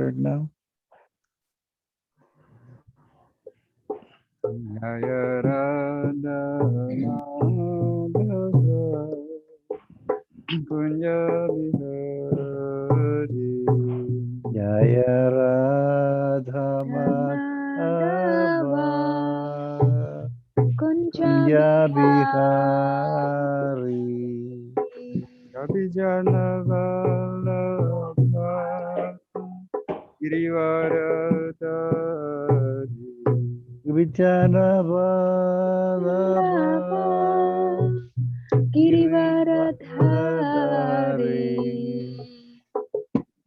start now. Jaya Radha Madhava Kunja Bihari Jaya Radha Madhava Madhava Kunja Kunja Bihari Bihari Kapijana Vallabha Girivaradari Vijana Vallabha Vallabha Girivaradari Girivaradhari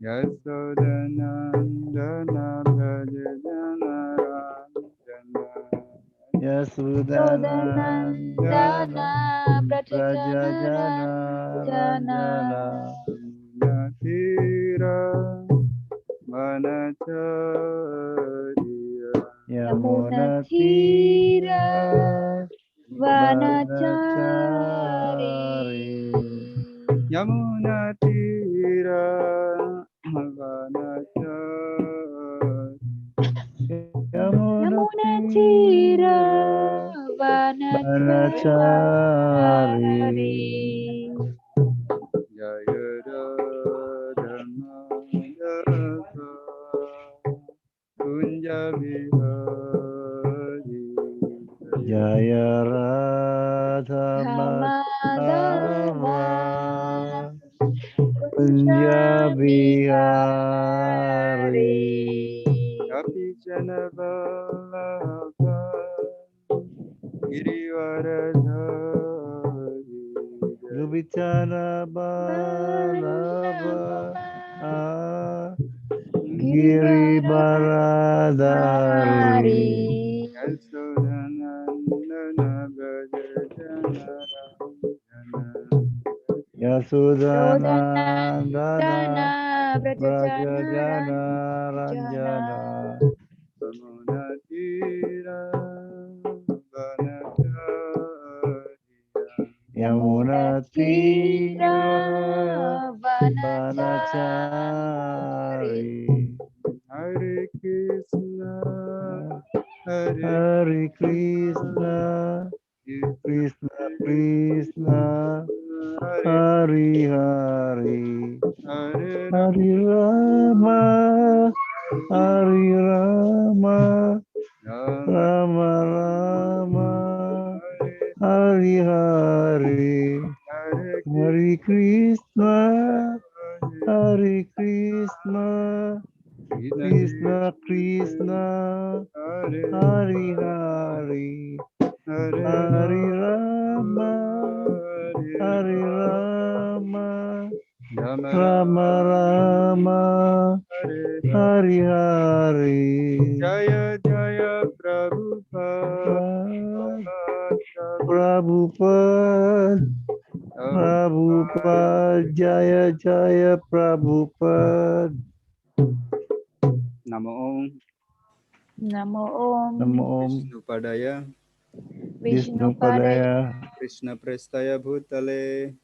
Yasodhanandana Brajajana Ranjana Yasudanandana Sodanandana Brajajana Rajajana Ranjana Ranjana Natira Vanacharya Yamuna Yamuna Thira Tira Vanachari Vanachari Yamuna Tira Vanacharya Yamuna Yamuna Thira Tira Vanachari Vanachari Jaya Radha Madhava Kunja Bihari Jaya Radha Madhava Madhava Kunja Punjabihari Bihari Kapijana Vallabha Girivaradari Gubichana Balava Giri Hari Baradari Yasodhanandana Brajajana Ranjana Yasudanandana Sodanandana Brajajana Brajajana Ranjana Ranjana Yamunatira Vanacharya Yamuna Yamuna Tira Tira Vanachari Vanachari Hare Krishna Hare Hare Krishna Krishna Krishna Krishna Krishna Krishna Hare Hari Hari Hare Hari Rama Hari Rama Rama Rama Rama Hare Hari Hari Hare Hari Krishna Hare Hari Krishna Krishna Krishna Krishna Krishna Hare Hari Hari Hare Hari Rama Hare Hari Rama Rama Rama Rama Hare Hari Hari Jaya Jaya Prabhupada Prabhupada Prabhupada Jaya Jaya Prabhupada Namo Om Namo Om Namo Om Vishnu Padaya Vishnu Vishnu Padaya Padaya Krishna Prestaya Bhutale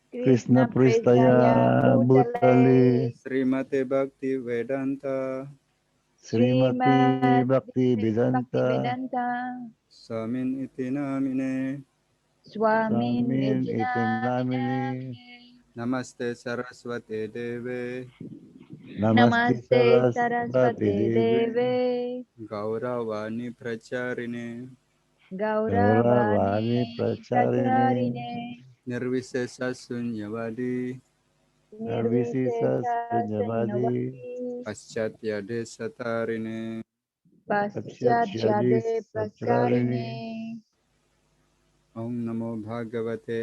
Krishna Krishna Prestaya Pristaya Bhutale Bhutale Srimate Bhakti Vedanta Srimati Bhakti Srimati Vedanta Bhaktivedanta Swamin Iti Namine Swamin Swamin Iti Itinamini Namine Namaste Saraswate Deve Namaste Namaste Saraswati Saraswate Devi Deve Gauravani Pracharine Gauravani Gauravani Pracharini Pracharine Nirvisesa Sunyavadi Nirvisisa Nirvisesa Sunyavadi Sunyavadi Paschatya Desatarine Paschathyadi Paschatyade Sacharini Prasarine Om Namo Bhagavate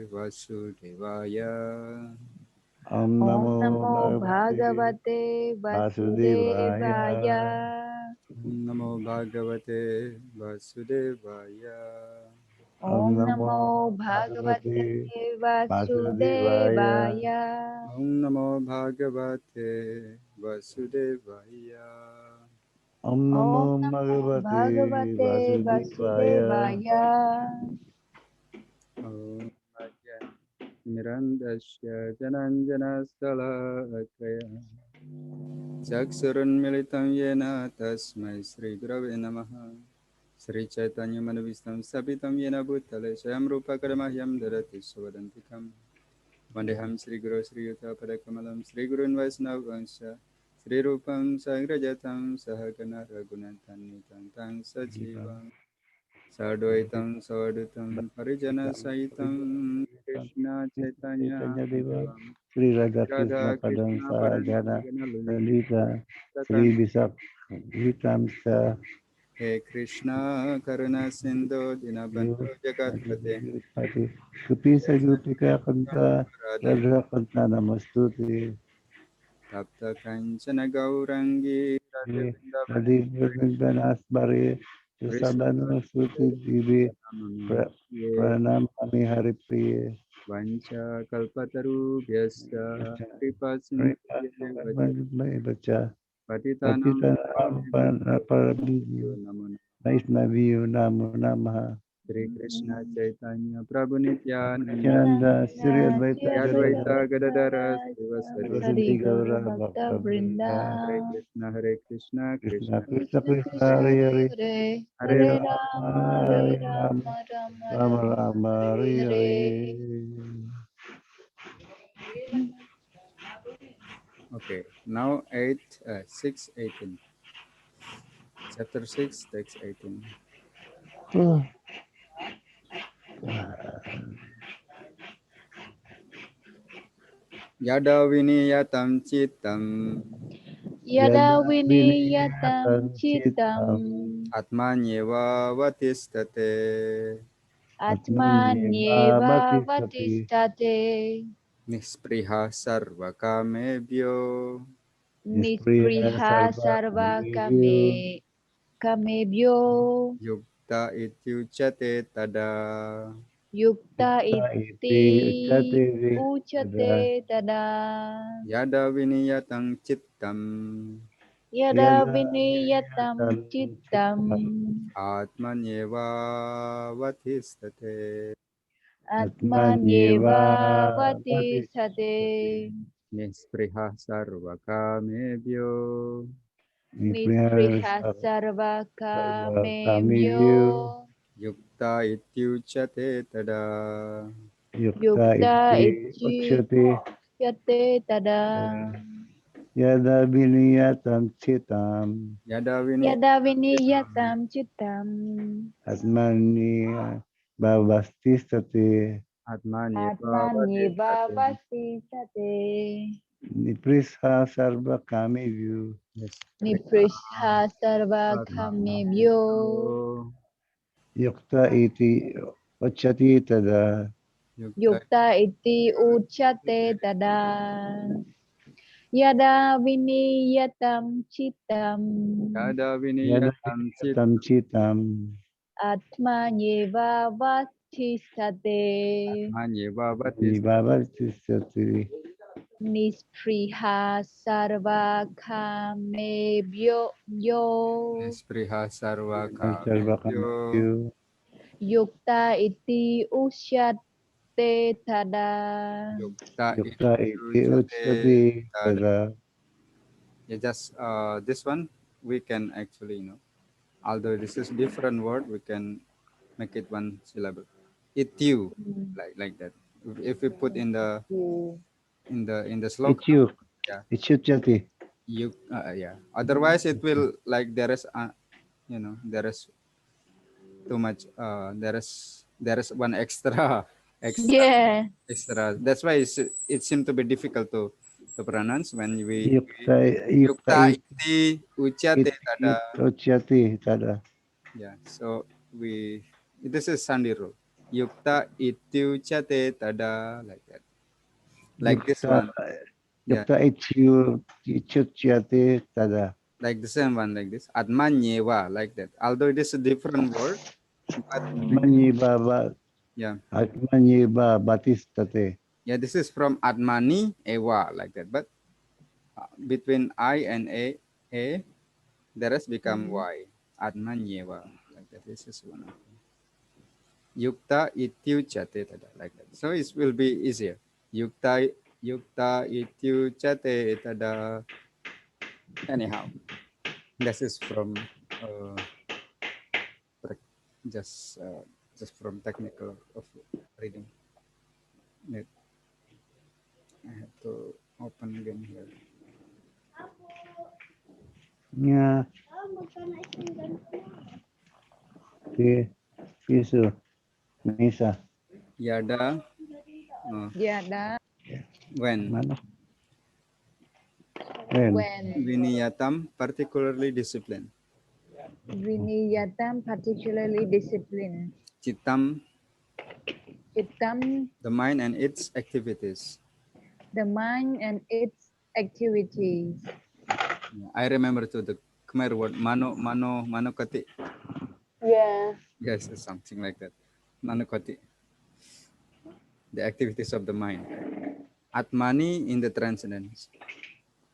Vasudevaya Om Om Namo Namo Bhagavate Bhagavate Vasudevaya Vasudevaya Om Namo Bhagavate Vasudevaya Om Om Namo Namo Bhagavate Bhagavate Vasudevaya Vasudevaya Om Namo Bhagavate Vasudevaya Om Om Namo Namo Bhagavate Bhagavate Vasudevaya Vasudevaya Om Mirandasya Jananjana Stalakaya Chaksurunmilitam yena tasmai Sri Gurave Namaha. Sri Chaitanya Manavistam Sapitam yena Bhutale Swayam Rupa Kadamahyam Darati Savadantikam. Vandeham Sri Guru Sri Yuta Padakamalam Sri Gurun Vaisnav Vansha Sri Rupam Sagrajatam Sahagana Raghunathan Nitam Tang Sajivam Sadvaitam Savadutam Parijana Saitam Krishna Chaitanya Chaitanya Deva, Devam Sri Radha Krishna Radha Padam Krishna Padana Sahagana, Sagana Lalita, Sri Lalitam Visak, Vitamsa, He Krishna Karuna Sindhu Dinabandhu Jagatpate Pati, Kupisa Gupika Kanta, Radha Kanta Namastuti, Tapta Kanchana Gaurangi Radhe Radhi Vrindavane Vrindanas Bari, Sabano Suti Divi, Pranam Ami Hari Priye, Vancha Kalpataru Vyasya Kripa Sindhu Baca, Patitanam Patita Pavanebhyo Parabhi, Namo Namaha Vaishnavi Namo Namaha. Sri Krishna Chaitanya Prabhu Nityananda Nityananda, Sri Advaita Sri Gadadara, Advaita Advaita Gadadara Srivasadi Vasanti Gaura Gaura Bhakta Bhakta Vrinda, Vrinda. Hare Krishna Krishna Krishna Krishna Krishna Krishna Krishna Hare Hare, Hare Hare Hare Hare Rama Rama, Rama Hare Hare Rama, Rama Rama Rama Rama Rama, Hare Hare Hare. Hare. Okay, now 6, 18. Chapter 6, text 18. Oh, Yada viniyatam citam Yada Yada viniyatam Viniyatam citam Chitam, atmanyeva vatistate Atmanyeva atmanyeva Bhatisati, vatistate nispriha sarvakamebhyo Nispriya nispriha Sarva sarva Kamevyu, kamebhyo yukta ityuchate tada yukta Yukta iti Iti Uchate Tada, uchate tada. yada viniyatam cittam Yada Yada viniyatam Viniyatam cittam Chitam, atmanyeva vatistate atmanyeva Atmanyeva vatisate Bhatisati, nispriha sarvakamebhyo Nispriya nispriha sarva Sarva kamebhyo Kamevyu, yukta ityuchate tada Yukta yukta Iti ichi Uchate yate tada. Yada Viniyatam Chitam, yada Yada viniyatam viniyatam cittam Atmani Bhavastistate, atmanyeva atmanyeva vatistate vatisate Niprisha Sarva Kamevyu, nipristha sarva kamebhyo kamebhyo Yukta Iti Uchati Tada, yukta yukta iti uchate tada. Yada viniyatam citam yada Yada viniyatam Viniyatam Chitam, atmanyeva vatisate atmanyeva vatistate Nibhavastisati, nispriha sarva kamebhyo yo nispriha sarva Sarva kamebhyo Kamevyu, yukta iti usyate tada. yukta Yukta Iti ityuchate Uchati tada. Tada, Yeah, just this one we can actually, although this is different word, we can make it one syllable. Ityu, like that. If we put in the sloka, Ichu, yeah, Ichuchati, yeah. Otherwise, it will like there is there is too much. There is one extra extra Yeah. extra. That's why it seemed to be difficult to pronounce when we Yukta yukta Iti iti uchate tada. Uchati Tada, Yeah, so this is Sandi rule. Yukta itu chate tada, like that. Like this Yukta one. Yeah, Yukta Ichuchati Tada, like the same one, like this. Atmanyewa, like that. Although it is a different word, but Atmanyi Baba, yeah. Atmanyi Batistate, Yeah, this is from Atmani Ewa, like that. But between I and A, the rest become Y. Atmanyewa, like that. This is one of them. Yukta itu chate tada, like that. So it will be easier. Yukta itu chate tada. Anyhow, this is from uh, prac- just uh, just from technical of reading. Wait, I have to open again here. Nya ti Yesu Misa. Yada, Yada when Mana? When? when viniyatam, particularly discipline. viniyatam particularly discipline. Chitam, Hitam the mind and its activities. the mind and its activities. I remember to the Khmer word manokati. Yeah. Yes, it's something like that. Manokati, the activities of the mind. Atmani in the transcendence.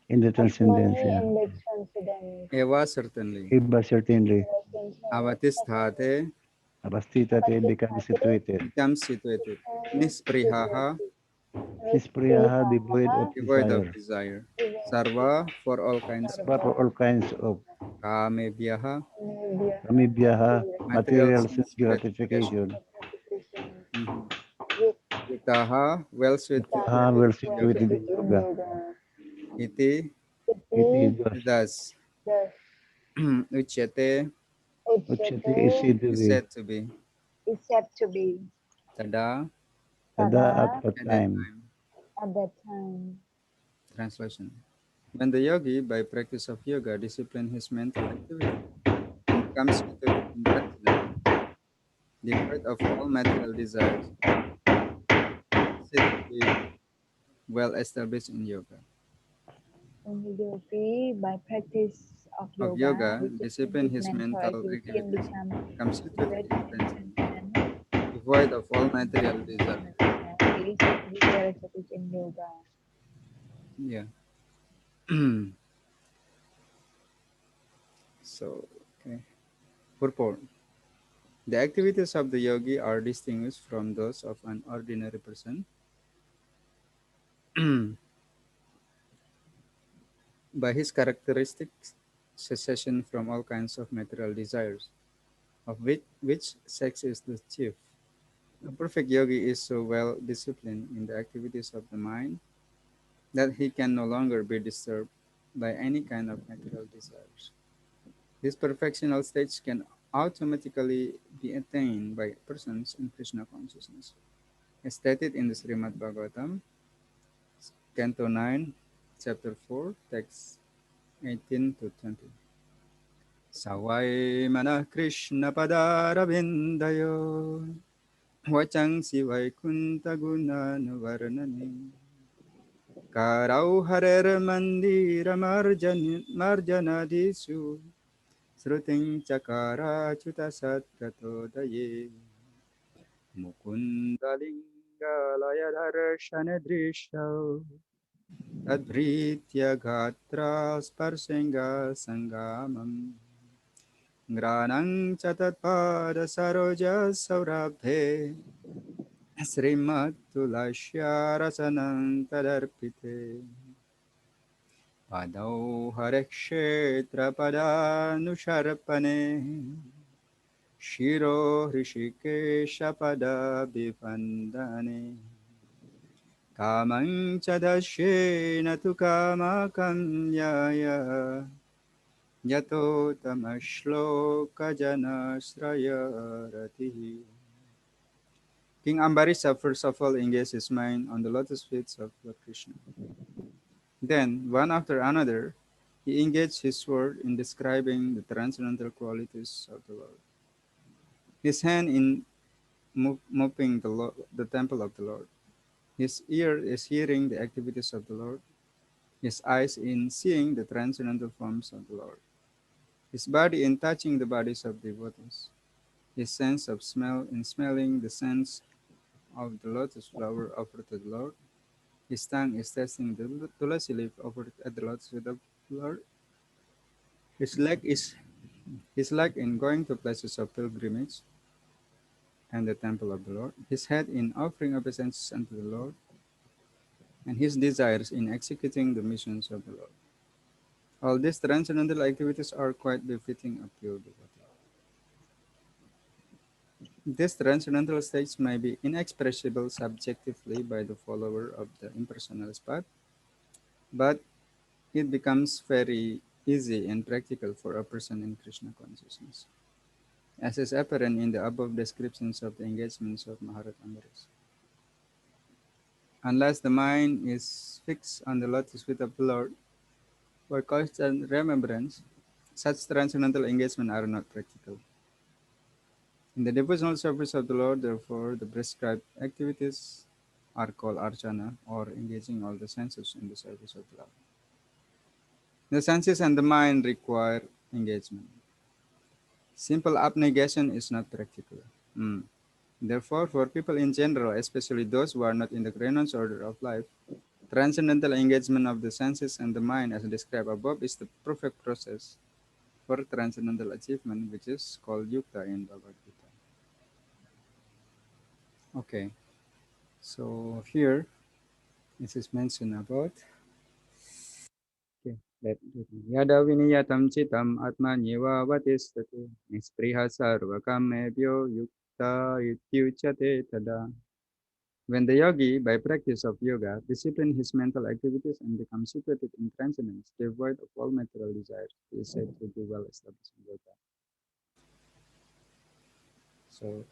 In the transcendence, Money yeah. and the transcendence. Eva certainly. Iba certainly. Avatisthate Apastita te become situated. becomes situated. Nisprihaha, Nispriyaha devoid of devoid of desire. desire. Sarva for all kinds. But for all kinds of Kamebhyaha, amibyaha, material material sense sense gratification. gratification. Mhm. Yuktaha, well Well situated in yoga. situated in yoga. Iti, Iti thus, uchyate uchyate is said to is be. said to be. Is said to be Tada, Tada at that at that time. time. at that time. Translation. When the yogi, by practice of yoga, discipline his mental activity and becomes situated in transcendental, devoid of all material desires, said to be well established in yoga. When the yogi, by practice Of yoga, yoga, discipline discipline his his mental mental activity and activities, becomes becomes situated situated in in transcendental, transcendence. devoid of all material desires. He is said to be well established in yoga. Yeah. So, okay. Purport. The activities of the yogi are distinguished from those of an ordinary person by his characteristic cessation from all kinds of material desires, of which sex is the chief. A perfect yogi is so well disciplined in the activities of the mind that he can no longer be disturbed by any kind of material desires. This perfectional stage can automatically be attained by persons in Krishna consciousness, as stated in the Srimad Bhagavatam, Canto 9, Chapter 4, text 18 to 20. Sawai manah Krishna padaravindayo vachang sivai kunta guna nuvarnani karau harer mandira marjanadisu sruting cakara cuta satkato daye mukunda linga laya darshana drisha tadvritya gatra sparsenga sangamam Granang Chatatpada Saroja Saurabhe Srimat Tulashya Rasanam Tadarpite Padau Harakshetra Padanusharpane Shiro Hrishikesha Pada Bipandane Kamang Chadashena Tukamakam Yaya Yato tamashloka janasraya ratihi. King Ambarisa first of all engaged his mind on the lotus feet of Lord Krishna. Then, one after another, he engaged his word in describing the transcendental qualities of the Lord. His hand in mopping the temple of the Lord. His ear is hearing the activities of the Lord. His eyes in seeing the transcendental forms of the Lord. His body in touching the bodies of devotees. His sense of smell in smelling the scents of the lotus flower offered to the Lord. His tongue is tasting the tulasi leaf offered at the lotus feet of the Lord. His leg is his leg in going to places of pilgrimage and the temple of the Lord. His head in offering obeisances unto the Lord, and his desires in executing the missions of the Lord. All these transcendental activities are quite befitting a pure devotee. These transcendental states may be inexpressible subjectively by the follower of the impersonalist path, but it becomes very easy and practical for a person in Krishna consciousness, as is apparent in the above descriptions of the engagements of Maharat Ambaresh. Unless the mind is fixed on the lotus feet of the Lord, for constant remembrance, such transcendental engagement are not practical. In the devotional service of the Lord, therefore, the prescribed activities are called archana, or engaging all the senses in the service of the Lord. The senses and the mind require engagement. Simple abnegation is not practical. Therefore, for people in general, especially those who are not in the renounced order of life, transcendental engagement of the senses and the mind, as described above, is the perfect process for transcendental achievement, which is called yukta in Bhagavad Gita. Okay, so here this is mentioned about yada viniyatam citam atmanyeva vatistate nispriha sarvakamebhyo yukta ityuchate tada. When the yogi, by practice of yoga, discipline his mental activities and becomes situated in transcendence, devoid of all material desires, he is said to be well established in yoga. So,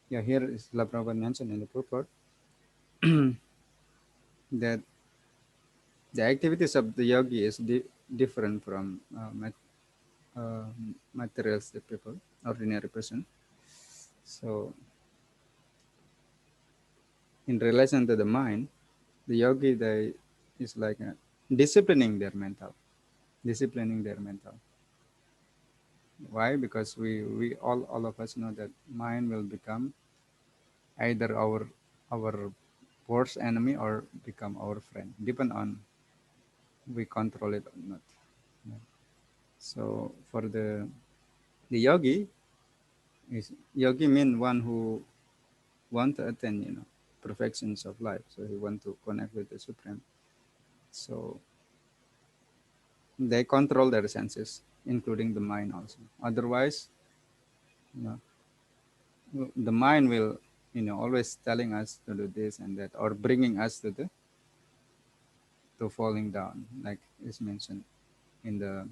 yeah, here is Srila Prabhupada mentioned in the purport that the activities of the yogi is different from materialistic people, ordinary person. So, in relation to the mind, the yogi is like disciplining their mental, disciplining their mental. Why? Because we all of us know that mind will become either our worst enemy or become our friend, depend on we control it or not. So for the yogi yogi mean one who want to attain perfections of life. So he want to connect with the supreme. So they control their senses, including the mind also. Otherwise, you know, the mind will always telling us to do this and that, or bringing us to falling down, like is mentioned in the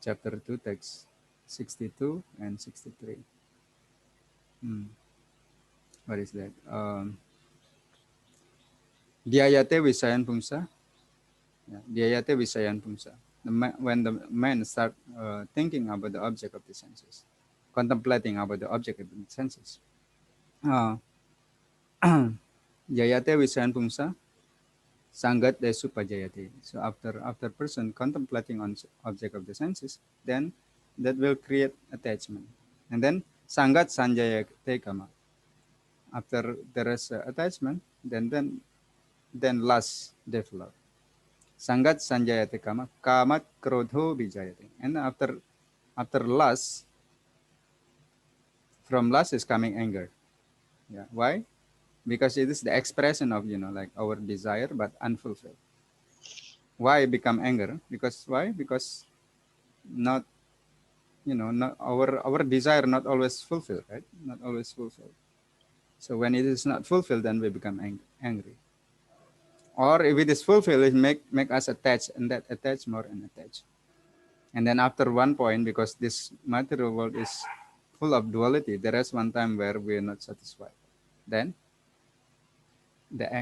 chapter 2 text 62 and 63. What is that? Dhyayate visayan pumsa. Dhyayate visayan pumsa. When the man start thinking about the object of the senses, contemplating about the object of the senses. Dhyayate visayan pumsa. Sangat desu pajayati. So after person contemplating on object of the senses, then that will create attachment. And then sangat sanjayate kama. After there is attachment, then lust develop. Sangat sanjayate kama, kamat krodho bijayate. And after lust, from lust is coming anger. Yeah. Why? Because it is the expression of like our desire but unfulfilled. Why become anger? Because why? Because not not our desire not always fulfilled, right? Not always fulfilled. So when it is not fulfilled, then we become angry. Or if it is fulfilled, it make us attached, and that attach more and attach. And then after one point, because this material world is full of duality, there is one time where we are not satisfied. Then the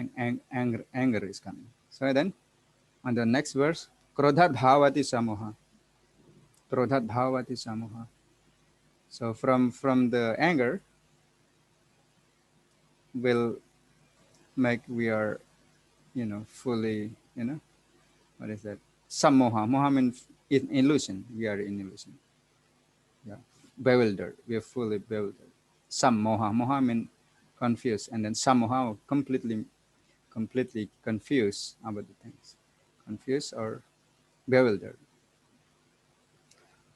anger is coming. So then on the next verse, krodhat bhavati samoha. Krodhat bhavati samoha. So from the anger will make we are fully what is that? Samoha. Moha means in illusion. We are in illusion. Yeah. Bewildered. We are fully bewildered. Samoha. Moha means confused. And then samoha, completely confused about the things. Confused or bewildered.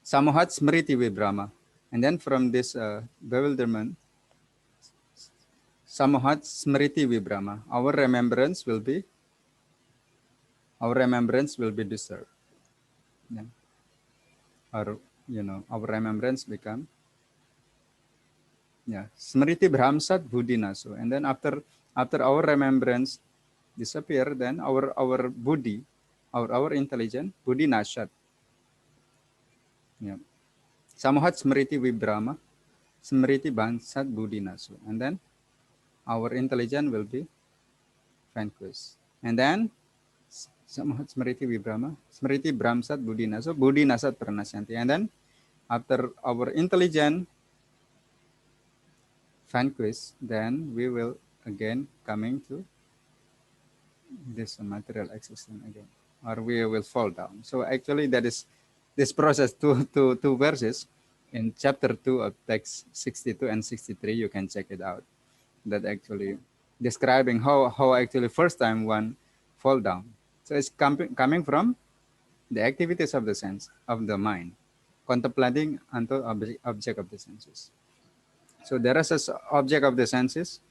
Samohat smriti vibrama. And then from this bewilderment, samohat smriti vibrama. Our remembrance will be disturbed. Yeah. Or our remembrance become Smriti Bhramsat Buddhinaso. And then after our remembrance disappear, then our buddhi, our intelligence, Buddhi Nashat. Yeah. Samohat Smriti Vibrama, Smriti Bhansat Buddhinaso. And then our intelligence will be vanquished. And then Samohat Smriti Vibrama, Smriti Bhramsat Buddhinaso, Buddhi Nasat Pranasyanti. And then after our intelligence vanquished, then we will again coming to this material existence again, or we will fall down. So actually, that is this process. Two verses in chapter 2 of text 62 and 63. You can check it out. That actually describing how actually first time one fall down. So it's coming from the activities of the sense of the mind, contemplating unto object of the senses. So there is a object of the senses.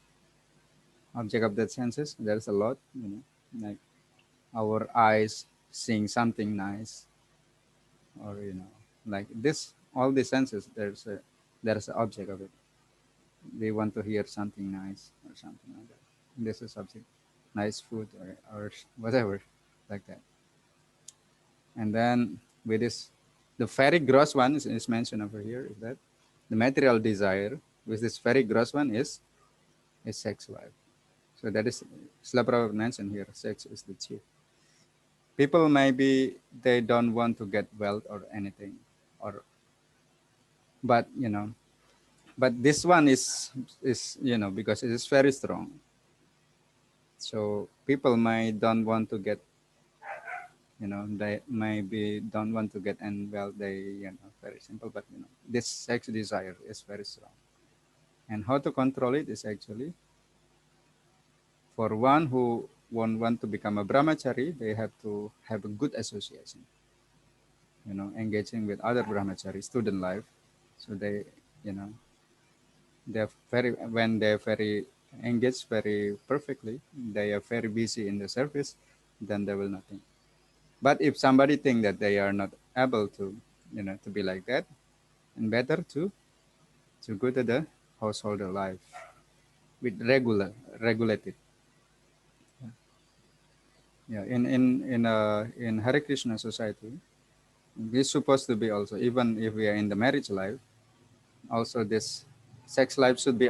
Object of the senses. There's a lot, like our eyes seeing something nice, or like this, all the senses, there's an object of it. They want to hear something nice or something like that. This is subject, nice food, or whatever, like that. And then with this, the very gross one is mentioned over here, is that the material desire with this very gross one is sex life. So that is Srila Prabhupada mentioned here, sex is the chief. People maybe they don't want to get wealth or anything, or but but this one is because it is very strong. So people might don't want to get, they maybe don't want to get, and well, they very simple, but this sex desire is very strong. And how to control it is actually, for one who want to become a brahmachari, they have to have a good association, engaging with other brahmachari student life. So they, you know, they're very, when they're very engaged very perfectly, they are very busy in the service, then they will not think. But if somebody think that they are not able to, to be like that, and better to go to the householder life with regulated. Yeah, in Hare Krishna society, we're supposed to be also, even if we are in the marriage life, also this sex life should be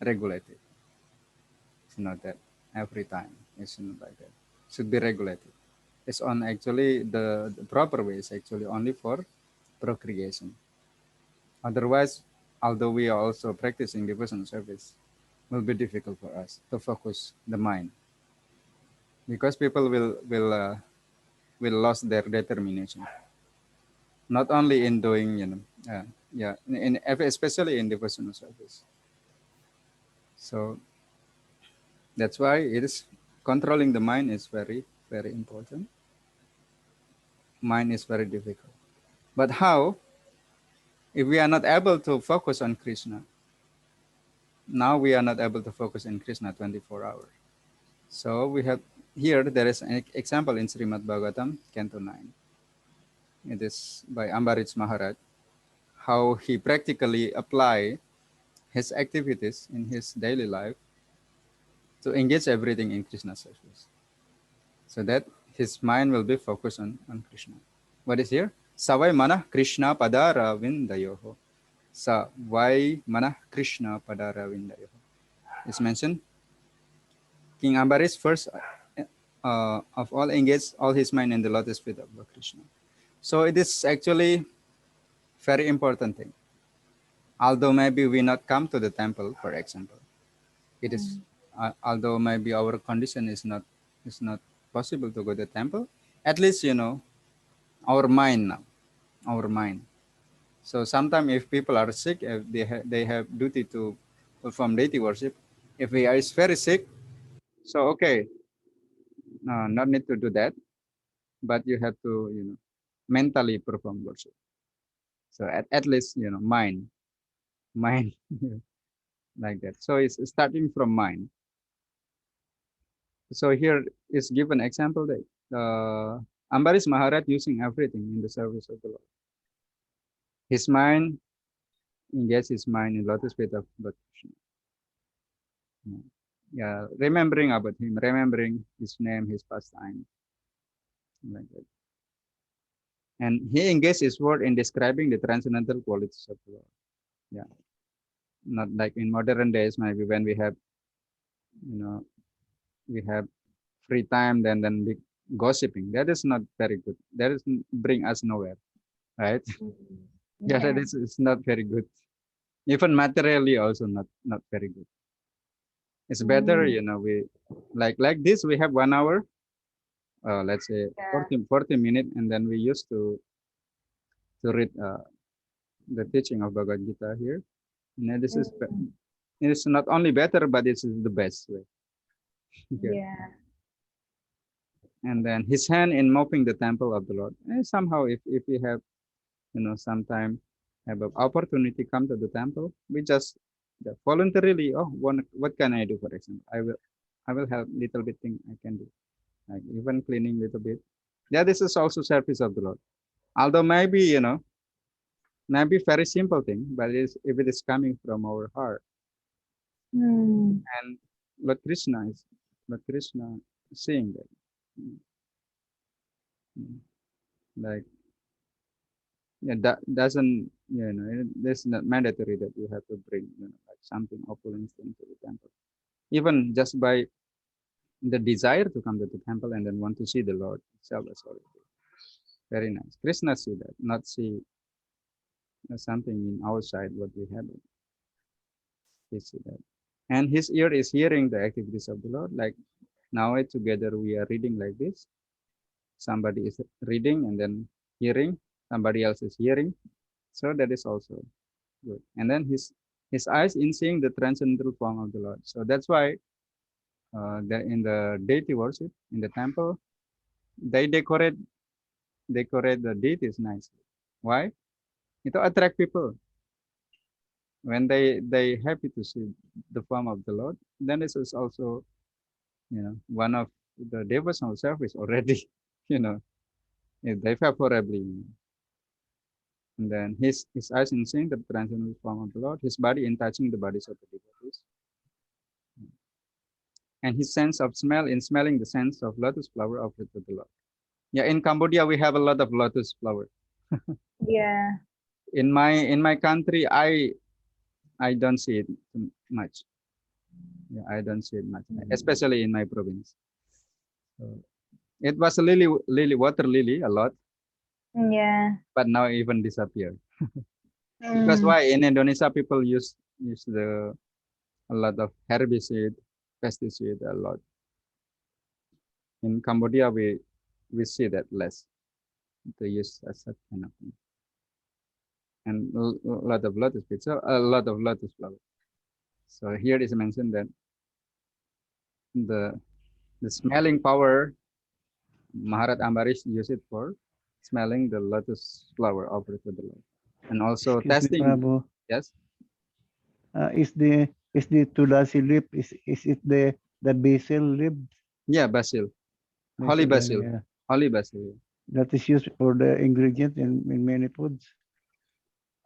regulated. It's not that every time. It's not like that. Should be regulated. It's on actually the proper way is actually only for procreation. Otherwise, although we are also practicing devotional service, will be difficult for us to focus the mind, because people will lose their determination. Not only in doing, especially in devotional service. So that's why it is controlling the mind is very, very important. Mind is very difficult. But how, if we are not able to focus on Krishna? Now we are not able to focus on Krishna 24 hours. So we have here, there is an example in Srimad Bhagavatam, Canto 9. It is by Ambarij Maharaj, how he practically apply his activities in his daily life to engage everything in Krishna service, so that his mind will be focused on Krishna. What is here? Savai manah Krishna padara vindayoho. Savai manah Krishna padara vindayoho. It's mentioned. King Ambarish first of all engaged all his mind in the lotus feet of Lord Krishna. So it is actually very important thing. Although maybe we not come to the temple, for example, it is although maybe our condition is not possible to go to the temple, at least our mind now, our mind. So sometimes if people are sick, if they have duty to perform deity worship. If we are very sick, so okay, no, not need to do that, but you have to mentally perform worship. So at least mind like that. So it's starting from mind. So here is given example that Ambarish Maharaj using everything in the service of the Lord. His mind, engage his mind in lotus feet of Lord Krishna. Yeah, remembering about him, remembering his name, his pastime, like that. And he engaged his word in describing the transcendental qualities of the Lord. Yeah, not like in modern days, maybe when we have, we have free time, then we gossiping. That is not very good. That is bring us nowhere, right? Yeah, that is it's not very good. Even materially also not very good. It's better, we like this. We have 1 hour, let's say 40 minutes, and then we used to read the teaching of Bhagavad Gita here. And this is it's not only better, but it's the best way. Yeah. And then his hand in mopping the temple of the Lord. And somehow, if we have, sometime have an opportunity come to the temple, we just voluntarily. Oh, what can I do? For example, I will help little bit thing I can do, like even cleaning little bit. Yeah, this is also service of the Lord. Although maybe maybe very simple thing, but if it is coming from our heart, and Lord Krishna seeing that, like that doesn't it's not mandatory that you have to bring like something opulent thing to the temple. Even just by the desire to come to the temple and then want to see the Lord itself is already very nice. Krishna see that, not see something in outside what we have. He see that. And his ear is hearing the activities of the Lord. Like now together we are reading like this. Somebody is reading and then hearing. Somebody else is hearing. So that is also good. And then his eyes in seeing the transcendental form of the Lord. So that's why in the deity worship in the temple, they decorate the deities nicely. Why? It attract people. When they happy to see the form of the Lord, then this is also one of the devotional service already. They favorably. And then his eyes in seeing the transcendental form of the Lord, his body in touching the bodies of the devotees, and his sense of smell in smelling the sense of lotus flower offered to the Lord. Yeah, in Cambodia we have a lot of lotus flower. Yeah. In my country, I don't see it much. Yeah, I don't see it much, especially in my province. So it was a water lily a lot. Yeah. But now even disappeared. Because why in Indonesia people use a lot of herbicide, pesticide a lot. In Cambodia we see that less. They use such kind of thing. And a lot of lotus pizza, a lot of lotus flower. So here is mentioned that the smelling power, Maharaj Ambarish used it for smelling the lotus flower offered to the Lord, and also Excuse me, testing. Prabhu. Yes. Is the tulasi leaf is it the basil leaf? Yeah, basil, holy basil, Yeah. holy basil. Yeah. That is used for the ingredient in many foods.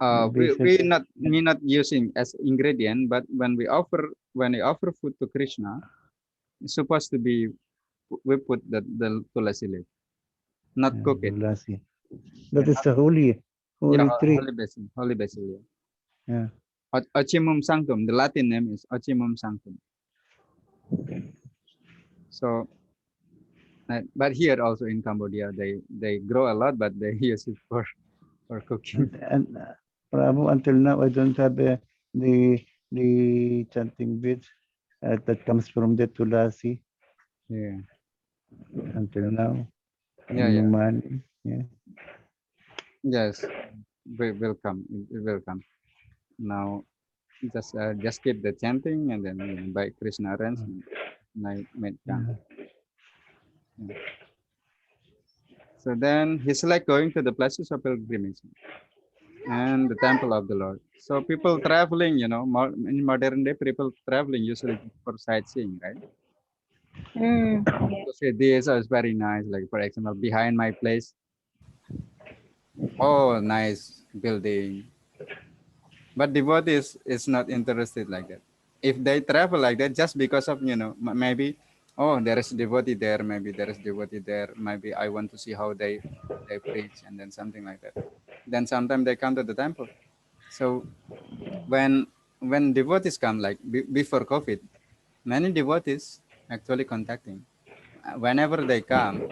We not using as ingredient, but when we offer food to Krishna, it's supposed to be we put the tulasi leaf, not cook it. Tulasi. That is the holy tree. Holy basil. Yeah. Ochimum sanctum. The Latin name is Ochimum sanctum. So, but here also in Cambodia, they grow a lot, but they use it for cooking. And Prabhu, until now I don't have the chanting bit that comes from the tulasi. Yeah. Until now. Yeah. Money. Yeah. Yes. We will come. It will come. Now, just keep the chanting, and then by Krishna arrangement, might come. Yeah. So then he's like going to the places of pilgrimage and the temple of the Lord. So people traveling, in modern day, people traveling usually for sightseeing, right? Yeah. To say this is very nice. Like for example, behind my place, oh, nice building. But devotees is not interested like that. If they travel like that, just because of maybe, oh, there is devotee there, maybe there is devotee there, maybe I want to see how they preach, and then something like that. Then sometimes they come to the temple. So when devotees come, like before COVID, many devotees actually contacting. Whenever they come,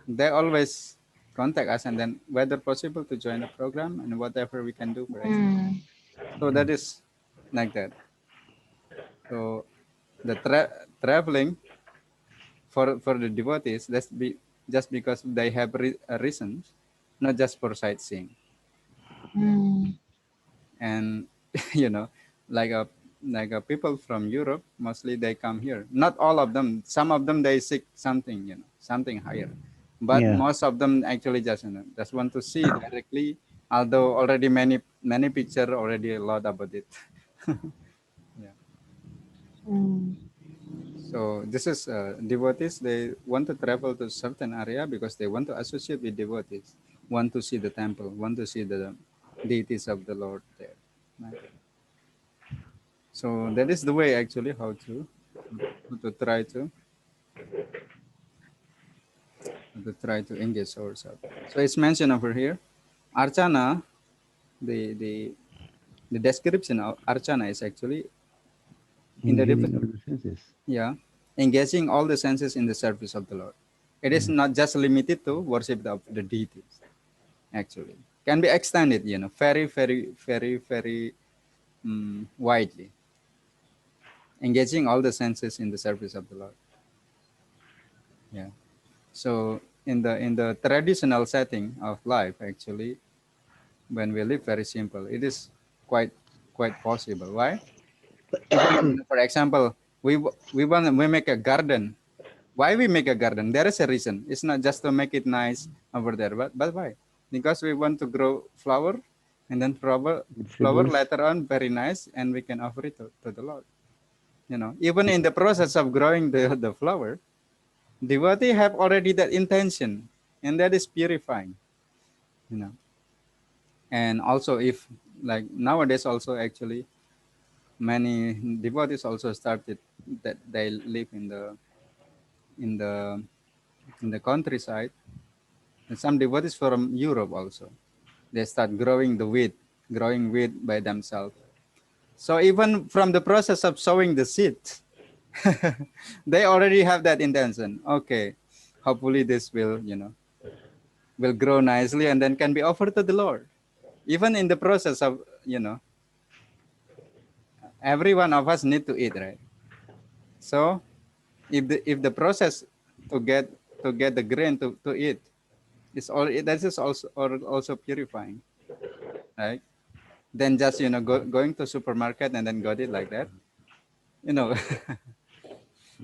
they always contact us, and then whether possible to join the program and whatever we can do, for example. So that is like that. So the traveling for the devotees, just because they have reasons, not just for sightseeing. And you know, like a people from Europe, mostly they come here. Not all of them. Some of them they seek something, something higher. But Yeah. most of them actually just want to see directly. Although already many picture already a lot about it. Yeah. So this is devotees. They want to travel to certain area because they want to associate with devotees, want to see the temple, want to see the deities of the Lord there. Right? So that is the way actually how to try to engage ourselves. So it's mentioned over here, Archana. The the the description of Archana is actually in the Engaging all the senses. yeah, engaging all the senses in the service of the Lord. It is not just limited to worship of the deities. Actually, can be extended, very, very, very, very widely, engaging all the senses in the service of the Lord. Yeah. So in the traditional setting of life, actually, when we live very simple, it is quite possible. Why? Even for example, we make a garden. Why we make a garden? There is a reason. It's not just to make it nice over there, but why? Because we want to grow flower, and then flower Vegetables. later on very nice, and we can offer it to the Lord. Even in the process of growing the flower, devotee have already that intention, and that is purifying. You know, and also if like nowadays also actually many devotees also started that they live in the in the countryside. And some devotees from Europe also, they start growing wheat by themselves. So even from the process of sowing the seed, they already have that intention. Okay, hopefully this will grow nicely and then can be offered to the Lord. Even in the process of every one of us need to eat, right? So if the process to get the grain to eat is all, that is also purifying, right? Then just going to supermarket and then got it like that, you know.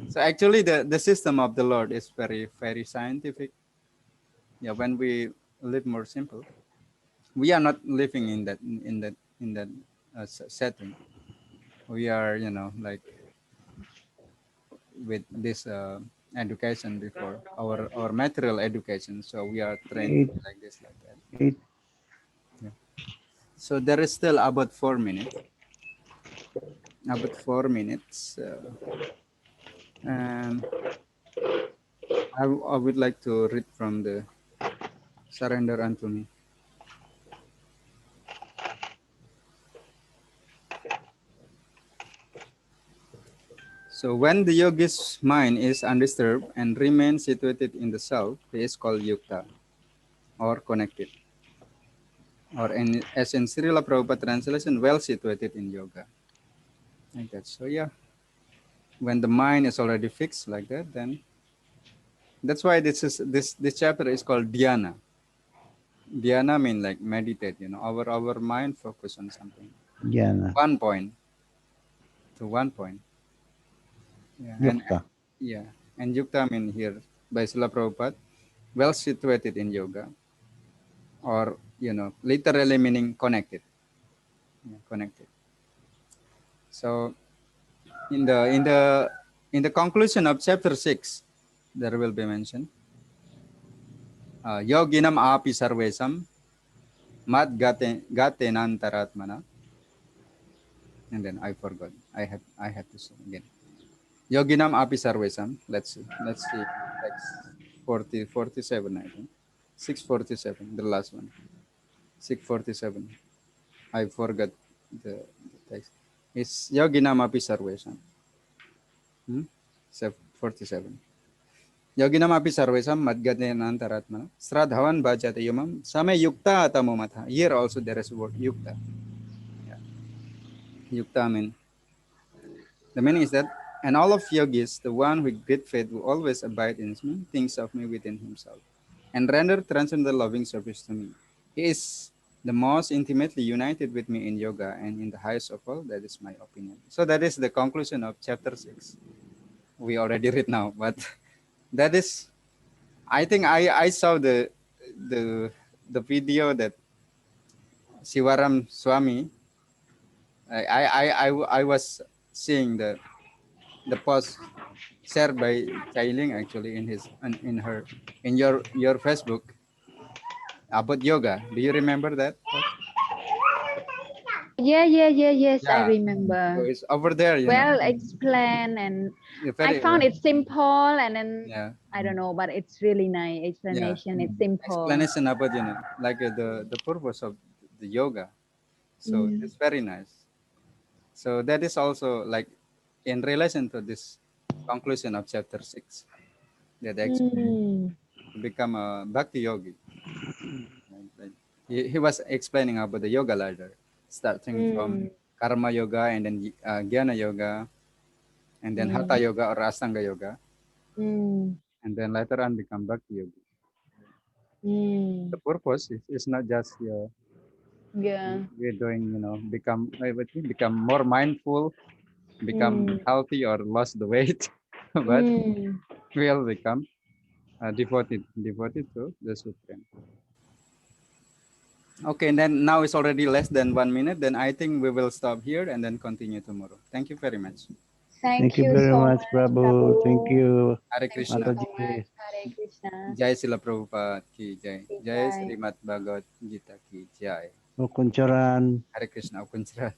So actually the system of the Lord is very, very scientific. Yeah, when we live more simple, we are not living in that setting. We are like with this education before our material education, so we are trained to Eight, be like this, like that. eight. Yeah. So there is still about 4 minutes. About 4 minutes. And I would like to read from the Surrender Unto Me. So when the yogi's mind is undisturbed and remains situated in the self, he is called yukta, or connected, or as in Srila Prabhupada translation, well situated in yoga. Like that. So yeah, when the mind is already fixed like that, then that's why this chapter is called dhyana. Dhyana means like meditate. Our mind focus on something, Jhana. one point to one point. Yeah, and Yukta. yeah, and yukta mean here by Srila Prabhupada, well situated in yoga, or literally meaning connected. Yeah, connected. So in the in the conclusion of chapter 6, there will be mentioned, yoginam api sarvesam mad gate nantaratmana. And then I forgot. I have to say again. Yoginam api sarvesam. Let's see. Text 47, I think. 647, the last one. 647. I forgot the text. It's yoginam api sarvesam. 47. Yoginam api sarvesam madgate nantaratmana. Sradhavan bhajate yamam same yukta atamomatha. Here also there is a word yukta. Yeah. Yukta mean. The meaning is that, and all of yogis, the one with great faith, will always abide in me, thinks of me within himself, and render transcendental loving service to me. He is the most intimately united with me in yoga, and in the highest of all, that is my opinion. So that is the conclusion of chapter 6. We already read now, but that is, I think I saw the video that Siwaram Swami, I was seeing the post shared by Chailing actually in your Facebook about yoga. Do you remember that? Yeah, yes, I Yeah. So remember. it's over there, Well explained, and I found it simple, and then yeah, I don't know, but it's really nice yeah. explanation. It's simple. Explanation about like the purpose of the yoga. So it's very nice. So that is also like in relation to this conclusion of chapter 6 that explains to become a bhakti yogi. Like, he was explaining about the yoga ladder, starting from karma yoga, and then jnana yoga, and then hatha yoga or ashtanga yoga, and then later on become bhakti yoga. The purpose is not just Yeah. we're doing, become more mindful, become healthy or lost the weight, but we'll become devoted to the supreme. Okay, and then now it's already less than 1 minute. Then I think we will stop here and then continue tomorrow. Thank you very much. Thank Thank you you very so much, much, Prabhu. Thank Prabhu. you, Hare Thank you Krishna. so Mataji. much. Hare Krishna. Jai Srila Prabhupada ki jai. Ki Jai jai. Srimad Bhagavad Gita ki jai. Kuncharan. Hare Krishna. Kunchara.